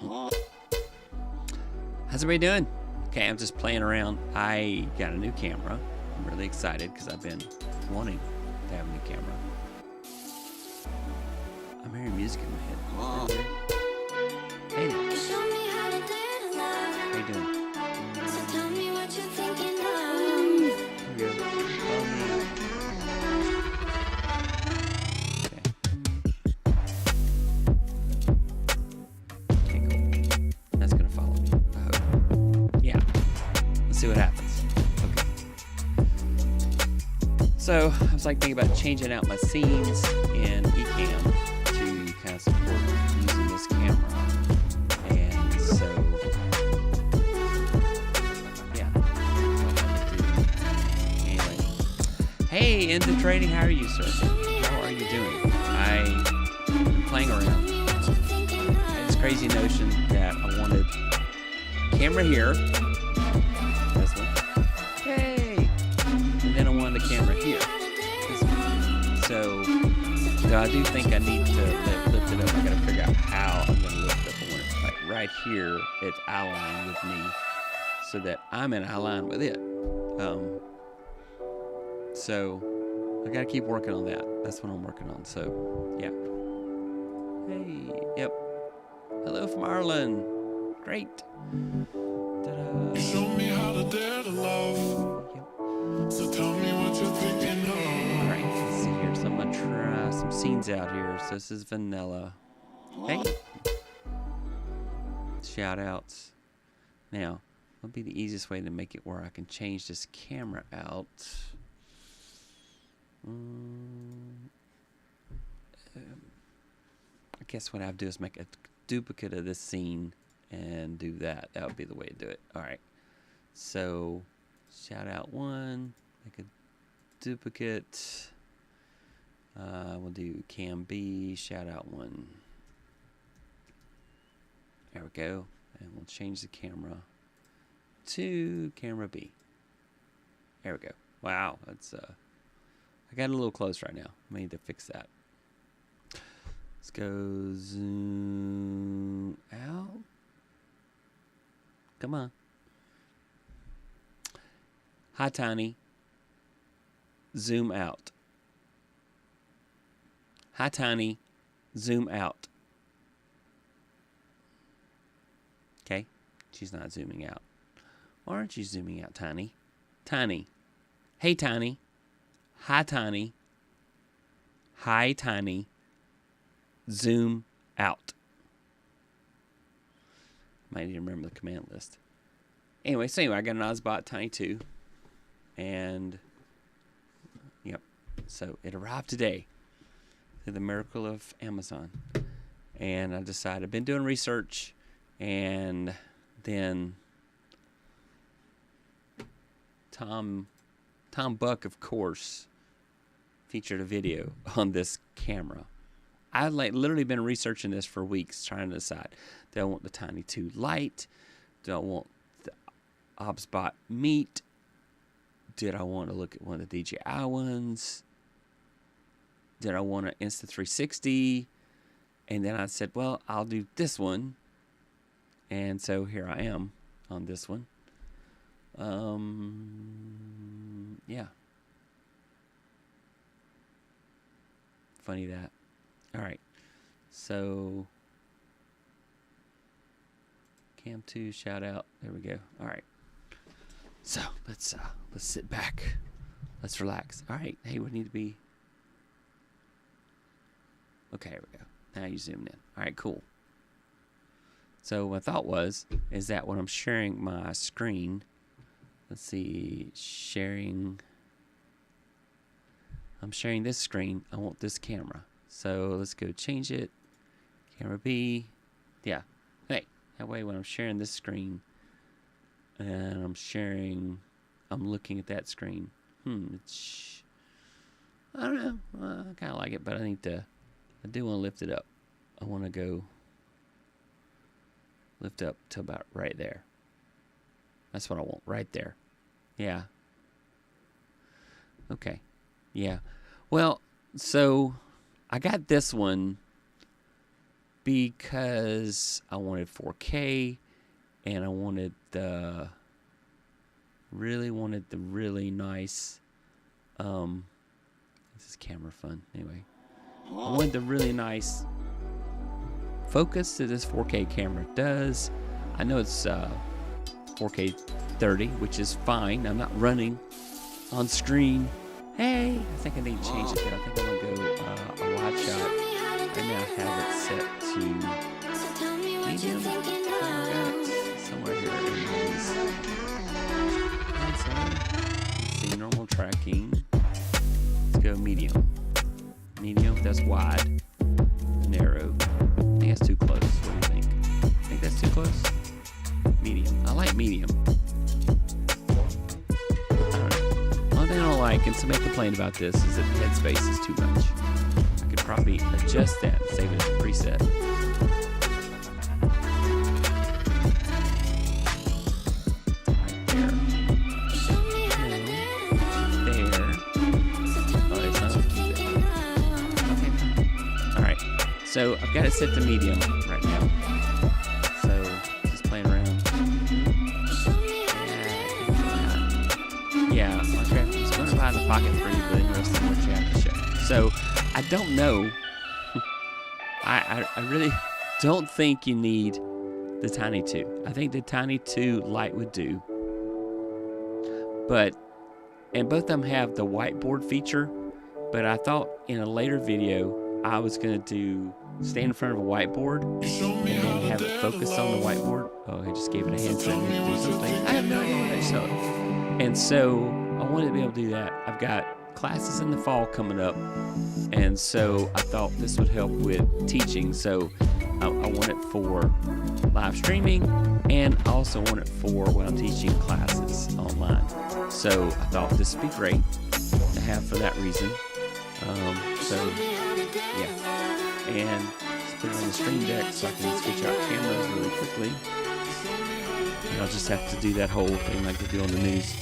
How's everybody doing? Okay, I'm just playing around. I got a new camera. I'm really excited because I've been wanting to have a new camera. I'm hearing music in my head. Hey there. How you doing? Here we go. Okay, cool. That's gonna follow me, I hope. Yeah. Let's see what happens. Okay. So I was like thinking about changing out my scenes in Ecamm to kind of support using this camera. And so yeah. Anyway. Hey, Into Trading, how are you, sir? How are you doing? I'm playing around. I had this crazy notion that I wanted camera here. This one. Yay! And then I wanted the camera here. This one. So I do think I need to lift it up. I gotta figure out how I'm gonna lift it up. I want it like right here, it's eye line with me, so that I'm in eye line with it. So I gotta keep working on that. That's what I'm working on. So yeah. Hey, yep. Hello from Ireland. Great. Ta-da. You show me how to dare to love. Yep. So tell me what you're thinking of. Alright, let's see here. So I'm gonna try some scenes out here. So this is vanilla. Hey. Shout outs. Now, what would be the easiest way to make it where I can change this camera out? I guess what I have to do is make a duplicate of this scene and do that. That would be the way to do it. Alright. So, shout out one. Make a duplicate. We'll do cam B, shout out one. There we go. And we'll change the camera to camera B. There we go. Wow, that's I got a little close right now. I need to fix that. Let's go zoom out. Come on. Hi, Tiny. Zoom out. Hi, Tiny. Zoom out. Okay. She's not zooming out. Why aren't you zooming out, Tiny? Tiny. Hey, Tiny. Hi, Tiny. Hi, Tiny. Zoom out. Might need to remember the command list. Anyway, so I got an Obsbot Tiny 2. And, yep. So it arrived today through the miracle of Amazon. And I decided, I've been doing research, and then Tom Buck, of course, featured a video on this camera. I've literally been researching this for weeks, trying to decide, do I want the Tiny 2 Lite? Do I want the Obsbot Meat? Did I want to look at one of the DJI ones? Did I want an Insta360? And then I said, well, I'll do this one. And so here I am on this one. Yeah. Funny that. All right. So Cam 2 shout out. There we go. All right. So let's sit back. Let's relax. All right. Hey, we need to be. Okay, here we go. Now you zoomed in. All right, cool. So my thought is that when I'm sharing my screen, let's see, I'm sharing this screen. I want this camera. So let's go change it. Camera B. Yeah. Hey, that way when I'm sharing this screen and I'm looking at that screen. It's, I don't know. I kind of like it, but I do want to lift it up. I want to go lift up to about right there. That's what I want, right there. Yeah. Okay. Yeah. Well, so I got this one because I wanted 4K, and I wanted really nice. This is camera fun. Anyway, I wanted the really nice focus that this 4K camera does. I know it's 4K 30, which is fine. I'm not running on screen. Hey, I think I need to change it there. I think I'm gonna go a wide shot. I now have it set to medium. I got it somewhere here. Let's see, normal tracking. Let's go medium. Medium, that's wide. Narrow. I think that's too close. What do you think? Think that's too close? Medium. I like medium. I don't know. One thing I don't like, and somebody complained about this, is that the headspace is too much. I could probably adjust that and save it as a preset. Right there. There. Oh, it's not. Okay. Alright. So I've got it set to medium right now. So just playing around. Yeah, okay. It's going to buy the Pocket 3, but then the rest of what you have to show. So I don't know. I really don't think you need the Tiny 2. I think the Tiny 2 Lite would do. And both of them have the whiteboard feature, but I thought in a later video I was going to stand in front of a whiteboard and then have it focus on the whiteboard. Oh, I just gave it a handset and do something. I have no idea what I saw. And so I wanted to be able to do that. I've got classes in the fall coming up, and so I thought this would help with teaching. So I want it for live streaming, and I also want it for when I'm teaching classes online. So I thought this would be great to have for that reason. Yeah, and just put it on the Stream Deck so I can switch out cameras really quickly. And I'll just have to do that whole thing like they do on the news.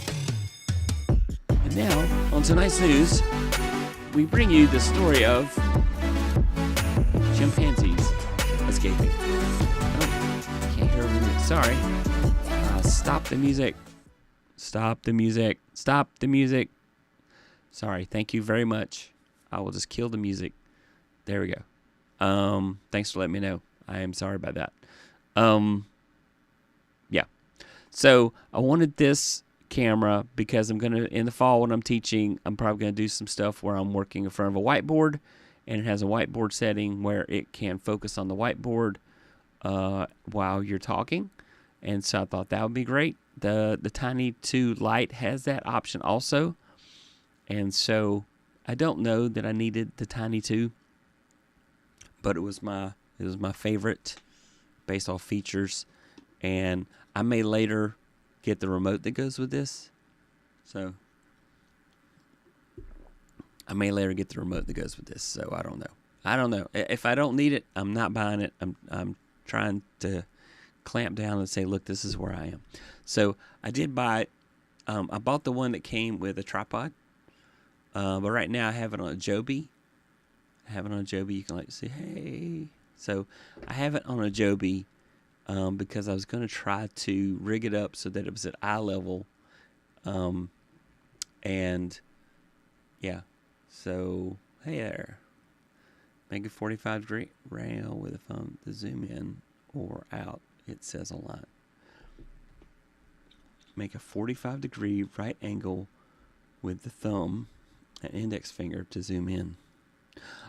And now, on tonight's news, we bring you the story of chimpanzees escaping. Oh, can't hear me. Sorry. Stop the music. Stop the music. Stop the music. Sorry. Thank you very much. I will just kill the music. There we go. Thanks for letting me know. I am sorry about that. Yeah. So I wanted this camera because I'm going to, in the fall when I'm teaching, I'm probably going to do some stuff where I'm working in front of a whiteboard, and it has a whiteboard setting where it can focus on the whiteboard while you're talking. And so I thought that would be great. The Tiny 2 Lite has that option also. And so I don't know that I needed the Tiny 2, but it was my favorite based off features, and I may later get the remote that goes with this. So I may later get the remote that goes with this. So I don't know. If I don't need it, I'm not buying it. I'm trying to clamp down and say, look, this is where I am. So I did buy it. I bought the one that came with a tripod. But right now I have it on a Joby. You can like see, hey. So I have it on a Joby because I was going to try to rig it up so that it was at eye level. And yeah, so hey there. Make a 45-degree rail with a phone to zoom in or out. It says a lot. Make a 45-degree right angle with the thumb and index finger to zoom in.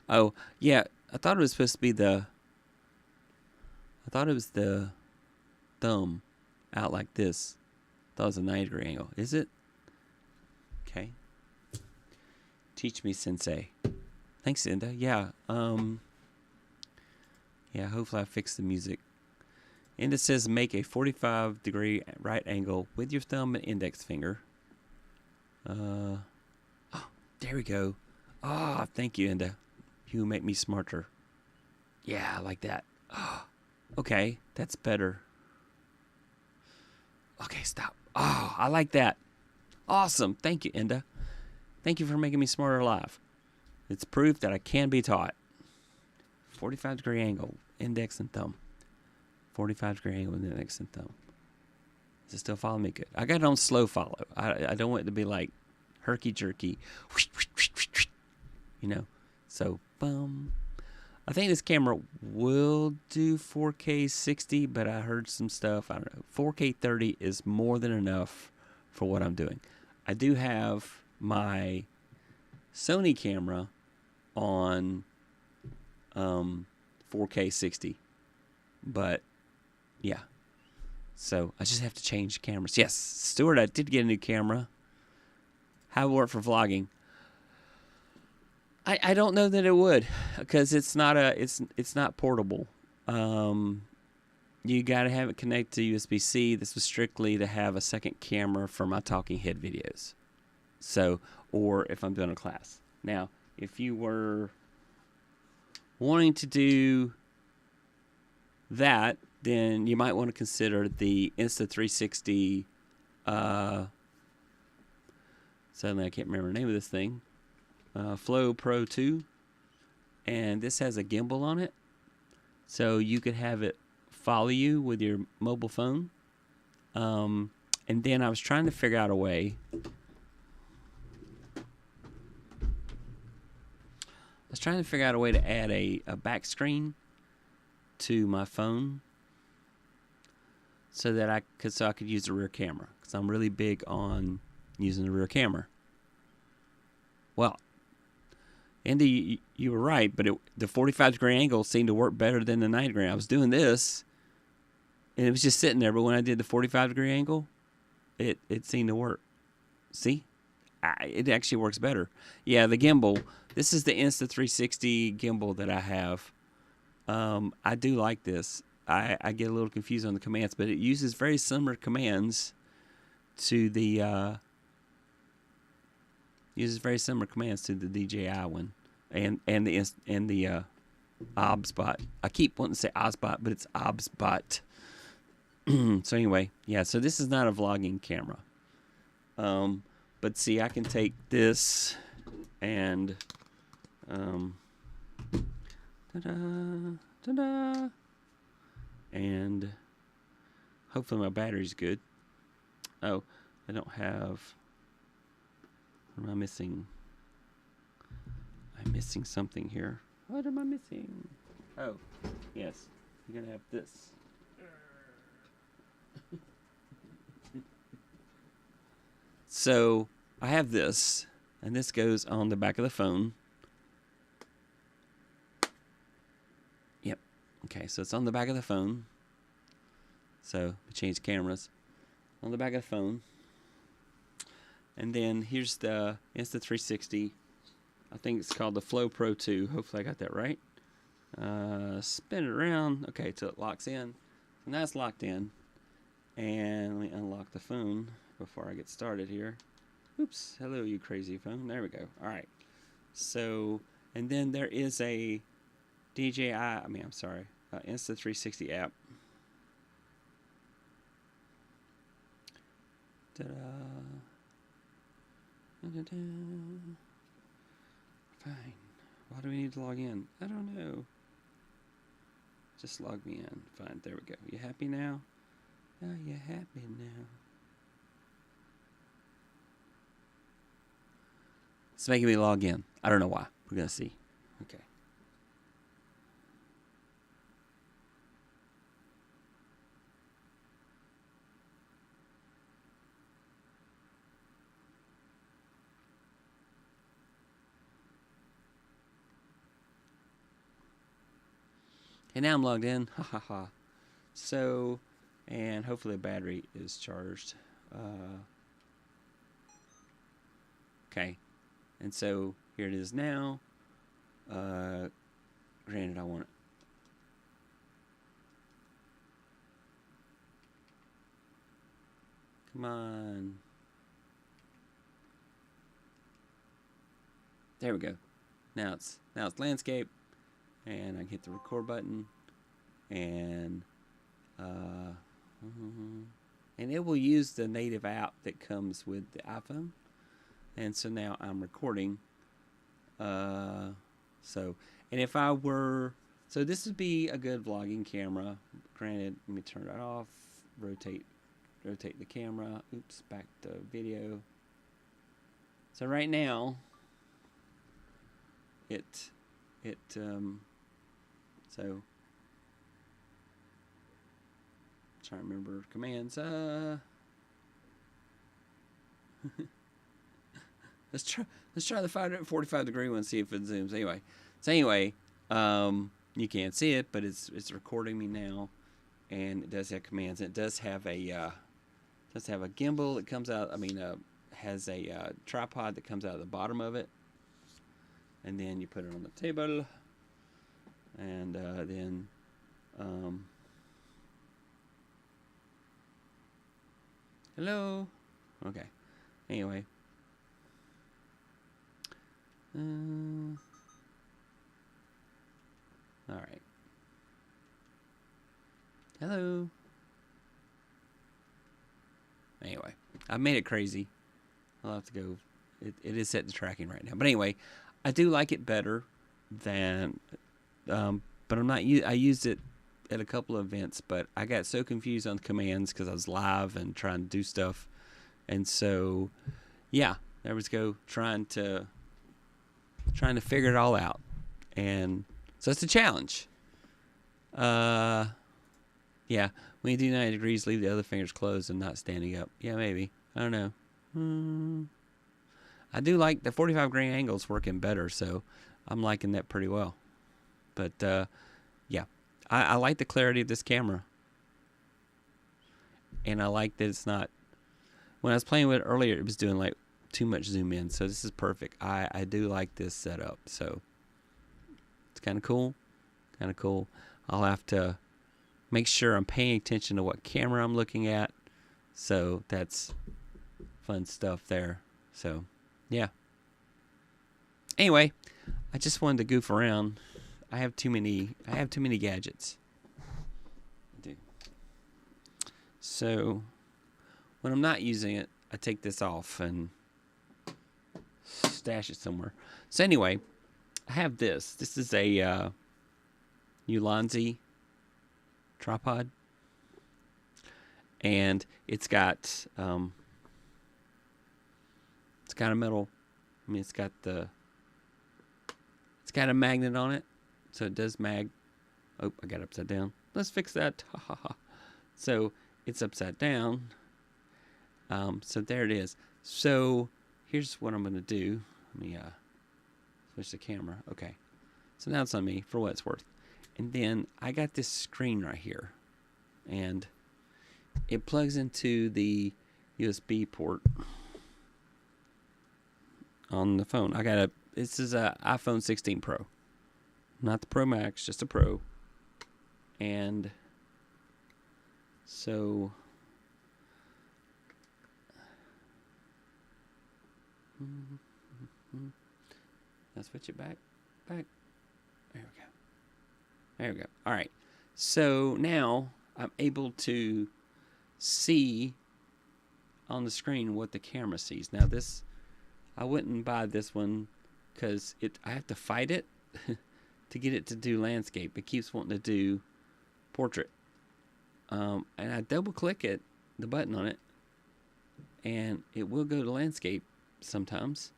Oh, yeah, I thought it was supposed to be the thumb out like this. I thought it was a 90-degree angle. Is it? Okay. Teach me, Sensei. Thanks, Inda. Yeah, hopefully I fixed the music. Inda says make a 45-degree right angle with your thumb and index finger. Oh, there we go. Oh, thank you, Inda. You make me smarter. Yeah, I like that. Oh, okay, that's better. Okay, stop. Oh, I like that. Awesome. Thank you, Inda. Thank you for making me smarter live. It's proof that I can be taught. 45-degree angle. index and thumb. 45 degree angle with index and thumb. Does it still follow me good? I got it on slow follow. I don't want it to be like herky jerky. You know. So, boom. I think this camera will do 4K 60, but I heard some stuff. I don't know. 4K 30 is more than enough for what I'm doing. I do have my Sony camera on 4K 60, but yeah. So I just have to change cameras. Yes, Stuart, I did get a new camera. How it work for vlogging? I don't know that it would, because it's not portable. You got to have it connected to USB-C. This was strictly to have a second camera for my talking head videos. So, or if I'm doing a class. Now, if you were wanting to do that, then you might want to consider the Insta360. Suddenly, I can't remember the name of this thing. Flow Pro 2, and this has a gimbal on it, so you could have it follow you with your mobile phone. And then I was trying to figure out a way. To add a back screen to my phone, so that I could use the rear camera, because I'm really big on using the rear camera. Well, Andy, you were right, but the 45 degree angle seemed to work better than the 90 degree. I was doing this, and it was just sitting there. But when I did the 45 degree angle, it seemed to work. See, it actually works better. Yeah, the gimbal. This is the Insta360 gimbal that I have. I do like this. I get a little confused on the commands, but it uses very similar commands to the DJI one, and the Obsbot. I keep wanting to say Obsbot, but it's Obsbot. So anyway, yeah. So this is not a vlogging camera. But see, I can take this and ta-da, and hopefully my battery's good. Oh, I don't have. What am I missing? I'm missing something here. What am I missing? Oh, yes. You're gonna have this. So I have this, and this goes on the back of the phone. Yep. Okay, so it's on the back of the phone. So we change cameras on the back of the phone. And then here's the Insta360. I think it's called the Flow Pro 2. Hopefully I got that right. Spin it around. Okay, till it locks in. So now it's locked in. And let me unlock the phone before I get started here. Oops. Hello, you crazy phone. There we go. All right. So, and then there is a Insta360 app. Ta-da. Fine. Why do we need to log in? I don't know. Just log me in. Fine. There we go. You happy now? Are you happy now? It's making me log in. I don't know why. We're going to see. Okay. And now I'm logged in. Ha ha ha. So, and hopefully the battery is charged. Okay. And so here it is now. Granted, I want it. Come on. There we go. Now it's landscape, and I can hit the record button, and it will use the native app that comes with the iPhone. And so now I'm recording. And if I were So this would be a good vlogging camera. Granted, let me turn that off. Rotate the camera. Oops, back to video. So right now, so trying to remember commands. let's try the 545 degree one. See if it zooms. Anyway, you can't see it, but it's recording me now, and it does have commands. It does have a gimbal that comes out. Has a tripod that comes out of the bottom of it, and then you put it on the table, and then hello. Okay. Anyway. All right. Hello. Anyway, I made it crazy. I'll have to go. It is set to tracking right now. But anyway, I do like it better than. But I'm not. I used it at a couple of events, but I got so confused on the commands because I was live and trying to do stuff, and so yeah, there was go trying to figure it all out, and so it's a challenge. Yeah, when you do 90 degrees, leave the other fingers closed and not standing up. Yeah, maybe. I don't know. I do like the 45 degree angles working better, so I'm liking that pretty well. But yeah, I like the clarity of this camera, and I like that it's not. When I was playing with it earlier, it was doing like too much zoom in, so this is perfect. I do like this setup, so it's kind of cool. I'll have to make sure I'm paying attention to what camera I'm looking at, so that's fun stuff there. So yeah, anyway, I just wanted to goof around. I have too many gadgets. I do. So when I'm not using it, I take this off and stash it somewhere. So anyway, I have this. This is a Ulanzi tripod, and it's got a metal. It's got a magnet on it, so it does mag. Oh, I got it upside down. Let's fix that. Ha ha ha. So it's upside down. So there it is. So here's what I'm gonna do. Let me switch the camera. Okay. So now it's on me for what it's worth. And then I got this screen right here, and it plugs into the USB port on the phone. This is a iPhone 16 Pro, not the Pro Max, just a Pro. And so I'll switch it back. There we go. All right. So now I'm able to see on the screen what the camera sees. Now this, I wouldn't buy this one because I have to fight it to get it to do landscape. It keeps wanting to do portrait. And I double click the button on it, and it will go to landscape sometimes.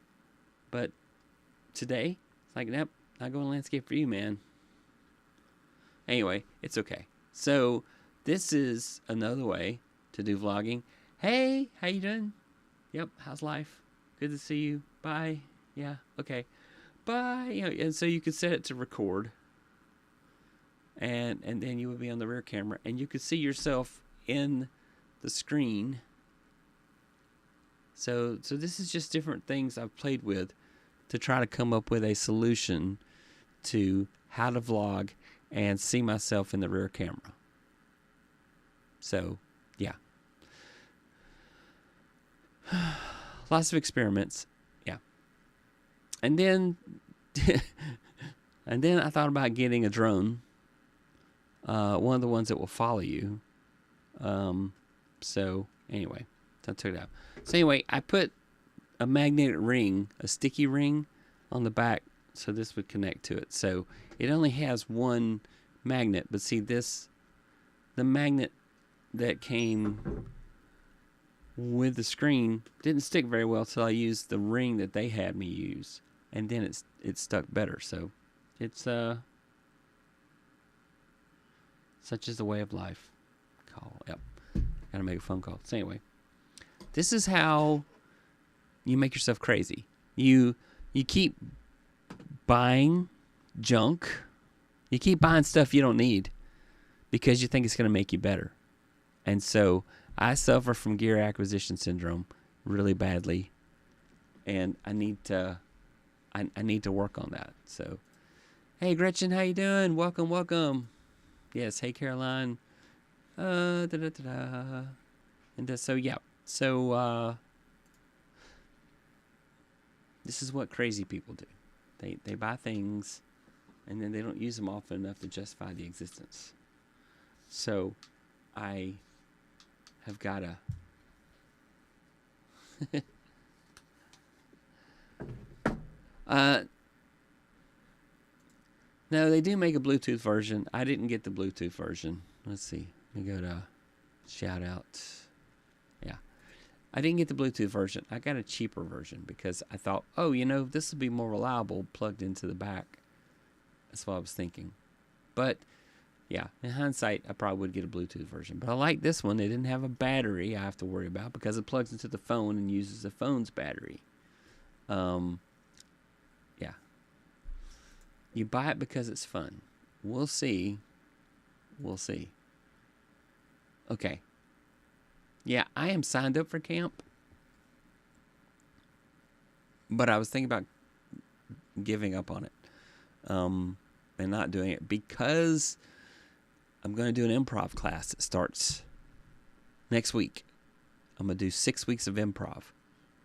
But today, it's like, nope, not going to landscape for you, man. Anyway, it's okay. So this is another way to do vlogging. Hey, how you doing? Yep, how's life? Good to see you. Bye. Yeah, okay. Bye. And so you could set it to record, and then you would be on the rear camera, and you could see yourself in the screen. So this is just different things I've played with to try to come up with a solution to how to vlog and see myself in the rear camera. So, yeah. Lots of experiments. Yeah. And then I thought about getting a drone. One of the ones that will follow you. So anyway, so I took it out. So anyway, I put a magnetic ring, a sticky ring, on the back So this would connect to it. So it only has one magnet, but see this, the magnet that came with the screen didn't stick very well, so I used the ring that they had me use, and then it stuck better. So it's such is the way of life. Yep, gotta make a phone call. So anyway, this is how you make yourself crazy. You keep buying junk. You keep buying stuff you don't need because you think it's going to make you better. And so I suffer from gear acquisition syndrome really badly, and I need to work on that. So, hey Gretchen, how you doing? Welcome. Yes, hey Caroline. And so yeah. So this is what crazy people do. They buy things, and then they don't use them often enough to justify the existence. So I have got to no, they do make a Bluetooth version. I didn't get the Bluetooth version. Let's see. Let me go to shout out. Yeah. I didn't get the Bluetooth version. I got a cheaper version because I thought, oh, this will be more reliable plugged into the back. That's what I was thinking. But yeah, in hindsight, I probably would get a Bluetooth version. But I like this one. They didn't have a battery I have to worry about because it plugs into the phone and uses the phone's battery. Yeah. You buy it because it's fun. We'll see. Okay. Yeah, I am signed up for camp. But I was thinking about giving up on it. And not doing it because I'm going to do an improv class that starts next week. I'm going to do 6 weeks of improv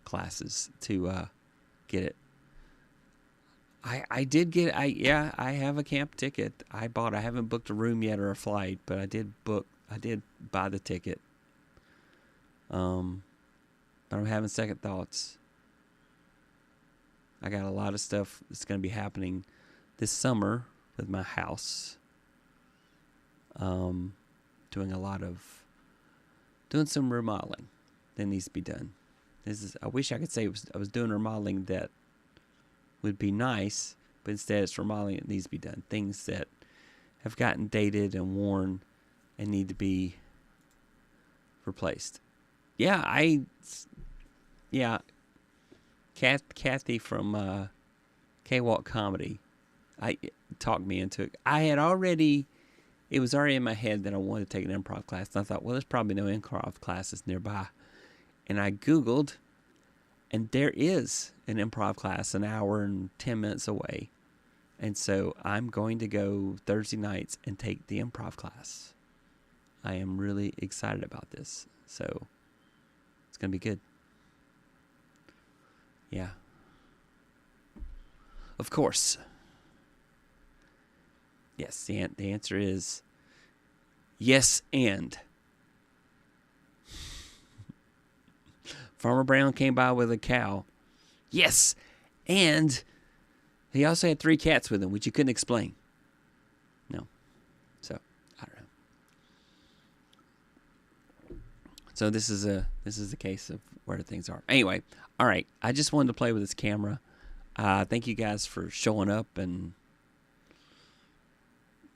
classes to get it. I have a camp ticket. I haven't booked a room yet or a flight, but I did buy the ticket. But I'm having second thoughts. I got a lot of stuff that's going to be happening this summer with my house. Doing some remodeling that needs to be done. I wish I could say I was doing remodeling that would be nice, but instead it's remodeling that needs to be done. Things that have gotten dated and worn and need to be replaced. Kathy from K-Walk Comedy, talked me into it. It was already in my head that I wanted to take an improv class. And I thought, well, there's probably no improv classes nearby. And I Googled, and there is an improv class an hour and 10 minutes away. And so I'm going to go Thursday nights and take the improv class. I am really excited about this. So it's going to be good. Yeah. Of course. Yes, the answer is yes, and. Farmer Brown came by with a cow. Yes, and he also had 3 cats with him, which you couldn't explain. No. So, I don't know. So this is the case of where things are. Anyway, all right. I just wanted to play with this camera. Thank you guys for showing up and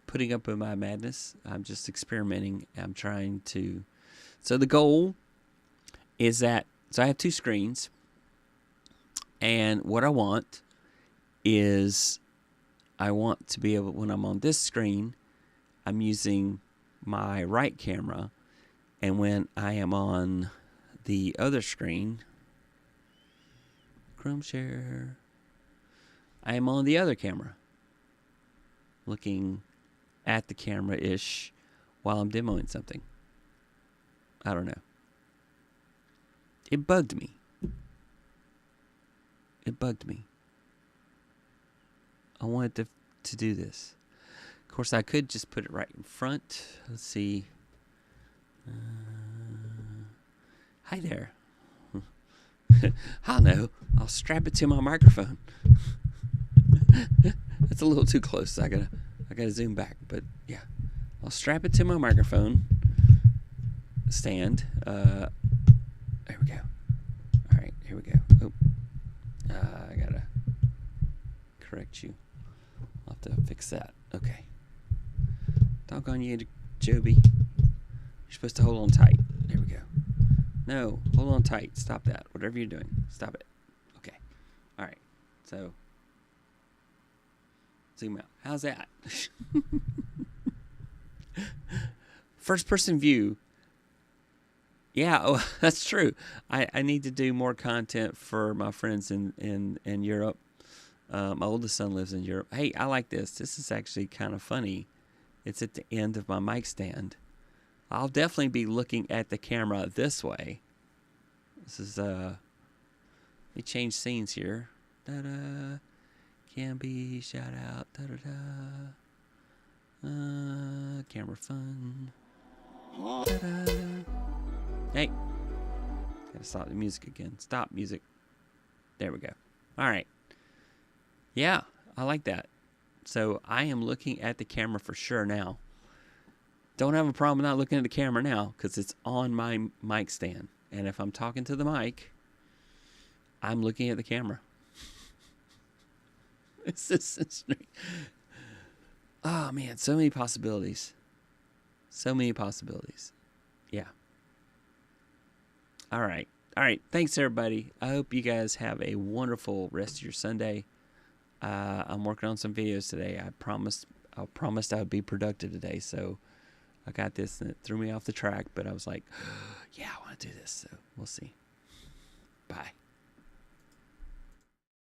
putting up with my madness. I'm just experimenting. I'm trying to. So the goal is that. So I have 2 screens, and what I want is I want to be able, when I'm on this screen, I'm using my right camera, and when I am on the other screen, Chrome share, I am on the other camera, looking at the camera-ish while I'm demoing something. I don't know. It bugged me. I wanted to do this. Of course, I could just put it right in front. Let's see. Hi there. I don't know. I'll strap it to my microphone. That's a little too close. I gotta zoom back. But yeah, I'll strap it to my microphone stand. There we go. All right, here we go. Oh, I gotta correct you. I'll have to fix that. Okay. Doggone you, Joby. You're supposed to hold on tight. There we go. No, hold on tight. Stop that. Whatever you're doing, stop it. Okay. All right. So, zoom out. How's that? First person view. Yeah, oh, that's true. I need to do more content for my friends in Europe. My oldest son lives in Europe. Hey, I like this. This is actually kind of funny. It's at the end of my mic stand. I'll definitely be looking at the camera this way. This is, let me change scenes here. Da-da. Can be shout out. Da-da-da. Camera fun. Da-da. Hey. Gotta stop the music again. Stop music. There we go. All right. Yeah, I like that. So I am looking at the camera for sure now. Don't have a problem not looking at the camera now because it's on my mic stand. And if I'm talking to the mic, I'm looking at the camera. It's just oh man, so many possibilities. So many possibilities. Yeah. All right. All right. Thanks, everybody. I hope you guys have a wonderful rest of your Sunday. I'm working on some videos today. I promised I would be productive today. So I got this and it threw me off the track. But I was like, yeah, I want to do this. So we'll see. Bye.